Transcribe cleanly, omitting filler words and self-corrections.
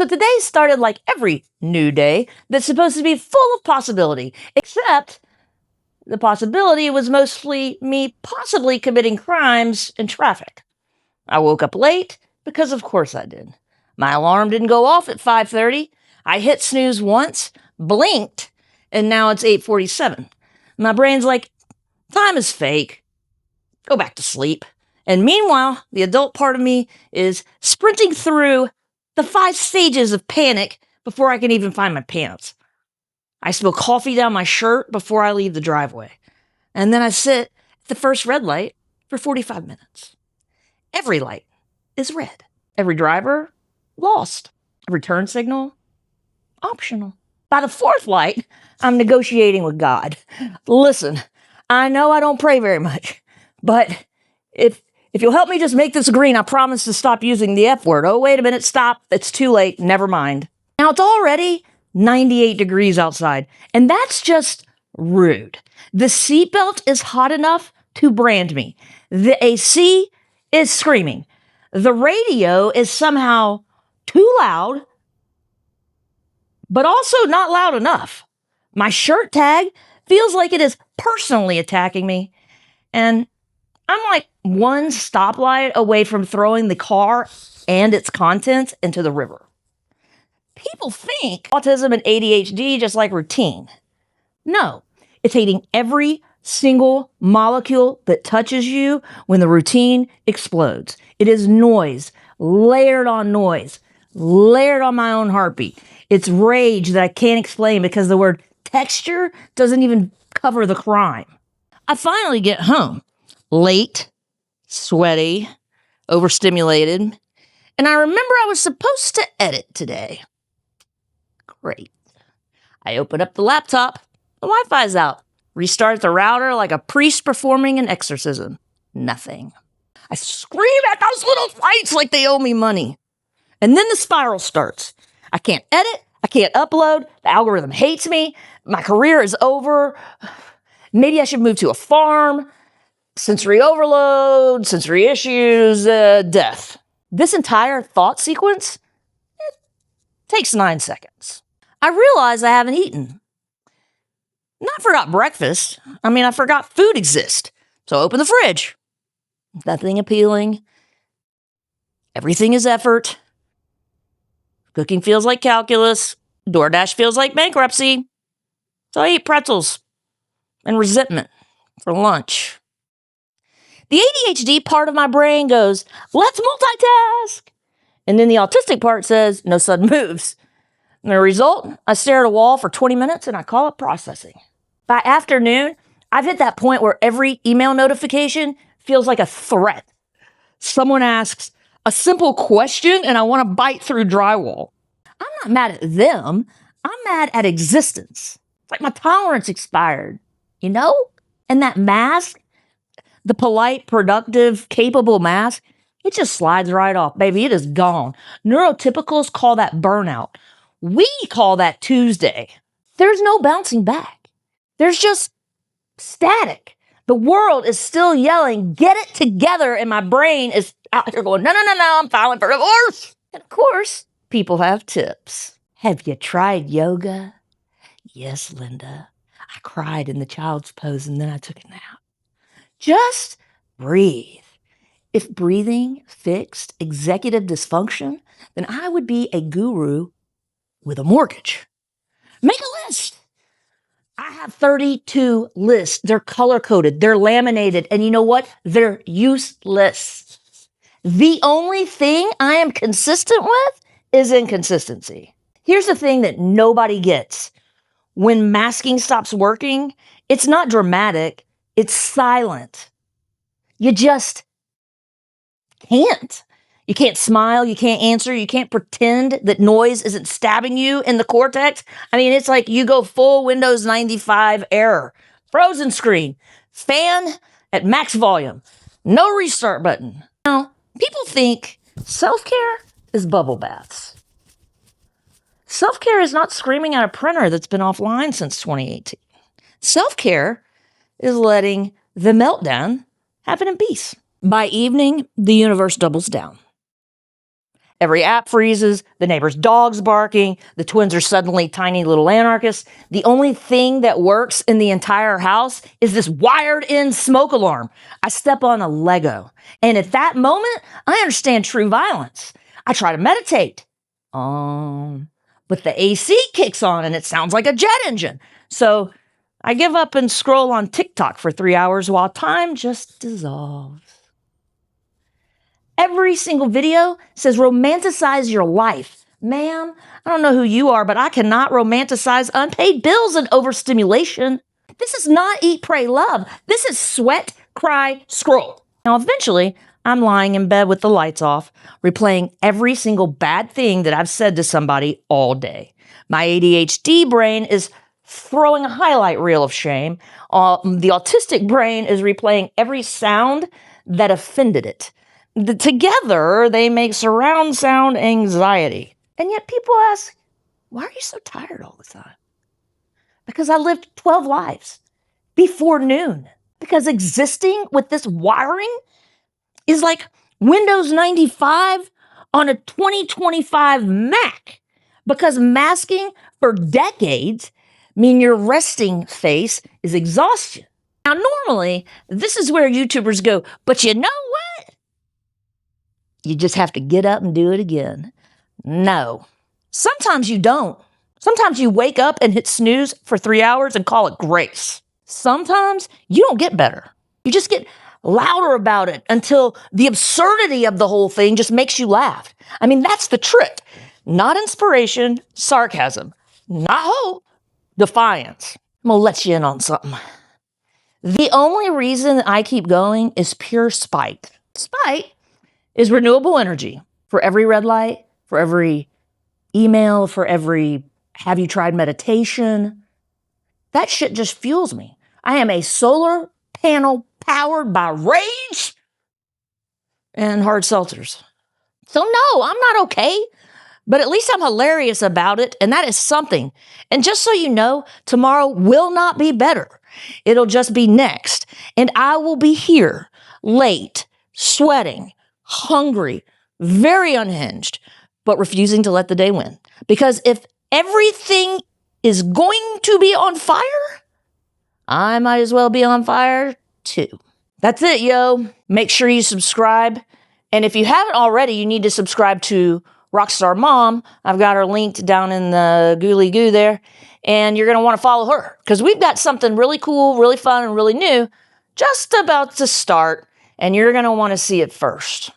So today started like every new day that's supposed to be full of possibility, except the possibility was mostly me possibly committing crimes in traffic. I woke up late because of course I did. My alarm didn't go off at 5:30. I hit snooze once, blinked, and now it's 8:47. My brain's like, time is fake. Go back to sleep. And meanwhile, the adult part of me is sprinting through the 5 stages of panic before I can even find my pants. I spill coffee down my shirt before I leave the driveway. And then I sit at the first red light for 45 minutes. Every light is red. Every driver, lost. Every turn signal, optional. By the 4th light, I'm negotiating with God. Listen, I know I don't pray very much, but if you'll help me just make this green, I promise to stop using the F word. Oh, wait a minute, stop. It's too late. Never mind. Now it's already 98 degrees outside, and that's just rude. The seatbelt is hot enough to brand me. The AC is screaming. The radio is somehow too loud, but also not loud enough. My shirt tag feels like it is personally attacking me, and I'm like one stoplight away from throwing the car and its contents into the river. People think autism and ADHD just like routine. No, it's hating every single molecule that touches you when the routine explodes. It is noise, layered on noise, layered on my own heartbeat. It's rage that I can't explain because the word texture doesn't even cover the crime. I finally get home, late, sweaty, overstimulated, and I remember I was supposed to edit today. Great. I open up the laptop, the Wi-Fi's out. Restart the router like a priest performing an exorcism. Nothing. I scream at those little lights like they owe me money. And then the spiral starts. I can't edit. I can't upload. The algorithm hates me. My career is over. Maybe I should move to a farm. Sensory overload, sensory issues, death. This entire thought sequence, it takes 9 seconds. I realize I haven't eaten. Not forgot breakfast. I forgot food exists. So I open the fridge. Nothing appealing. Everything is effort. Cooking feels like calculus. DoorDash feels like bankruptcy. So I eat pretzels and resentment for lunch. The ADHD part of my brain goes, let's multitask. And then the autistic part says, no sudden moves. And the result, I stare at a wall for 20 minutes and I call it processing. By afternoon, I've hit that point where every email notification feels like a threat. Someone asks a simple question and I want to bite through drywall. I'm not mad at them. I'm mad at existence. It's like my tolerance expired, you know? And that mask, the polite, productive, capable mask, it just slides right off, baby. It is gone. Neurotypicals call that burnout. We call that Tuesday. There's no bouncing back. There's just static. The world is still yelling, get it together, and my brain is out here going, no, I'm filing for divorce. And of course, people have tips. Have you tried yoga? Yes, Linda. I cried in the child's pose and then I took a nap. Just breathe. If breathing fixed executive dysfunction, then I would be a guru with a mortgage. Make a list. I have 32 lists. They're color-coded. They're laminated. And you know what? They're useless. The only thing I am consistent with is inconsistency. Here's the thing that nobody gets. When masking stops working, it's not dramatic. It's silent. You just can't. You can't smile. You can't answer. You can't pretend that noise isn't stabbing you in the cortex. It's like you go full Windows 95 error. Frozen screen. Fan at max volume. No restart button. Now, people think self-care is bubble baths. Self-care is not screaming at a printer that's been offline since 2018. Self-care is letting the meltdown happen in peace. By evening, the universe doubles down. Every app freezes, the neighbor's dog's barking, the twins are suddenly tiny little anarchists. The only thing that works in the entire house is this wired-in smoke alarm. I step on a Lego, and at that moment, I understand true violence. I try to meditate. But the AC kicks on and it sounds like a jet engine. So I give up and scroll on TikTok for 3 hours while time just dissolves. Every single video says romanticize your life. Ma'am, I don't know who you are, but I cannot romanticize unpaid bills and overstimulation. This is not eat, pray, love. This is sweat, cry, scroll. Now, eventually, I'm lying in bed with the lights off, replaying every single bad thing that I've said to somebody all day. My ADHD brain is throwing a highlight reel of shame. The autistic brain is replaying every sound that offended it. Together, they make surround sound anxiety. And yet people ask, why are you so tired all the time? Because I lived 12 lives before noon. Because existing with this wiring is like Windows 95 on a 2025 Mac. Because masking for decades mean your resting face is exhaustion. Now, normally, this is where YouTubers go, but you know what? You just have to get up and do it again. No. Sometimes you don't. Sometimes you wake up and hit snooze for 3 hours and call it grace. Sometimes you don't get better. You just get louder about it until the absurdity of the whole thing just makes you laugh. I mean, that's the trick. Not inspiration, sarcasm. Not hope, defiance. I'm gonna let you in on something. The only reason I keep going is pure spite. Spite is renewable energy. For every red light, for every email, for every have you tried meditation, that shit just fuels me. I am a solar panel powered by rage and hard seltzers. So no, I'm not okay, but at least I'm hilarious about it, and that is something. And just so you know, tomorrow will not be better. It'll just be next. And I will be here, late, sweating, hungry, very unhinged, but refusing to let the day win. Because if everything is going to be on fire, I might as well be on fire too. That's it, yo. Make sure you subscribe. And if you haven't already, you need to subscribe to Rockstar Mom. I've got her linked down in the Ghouly Goo there. And you're going to want to follow her because we've got something really cool, really fun, and really new just about to start. And you're going to want to see it first.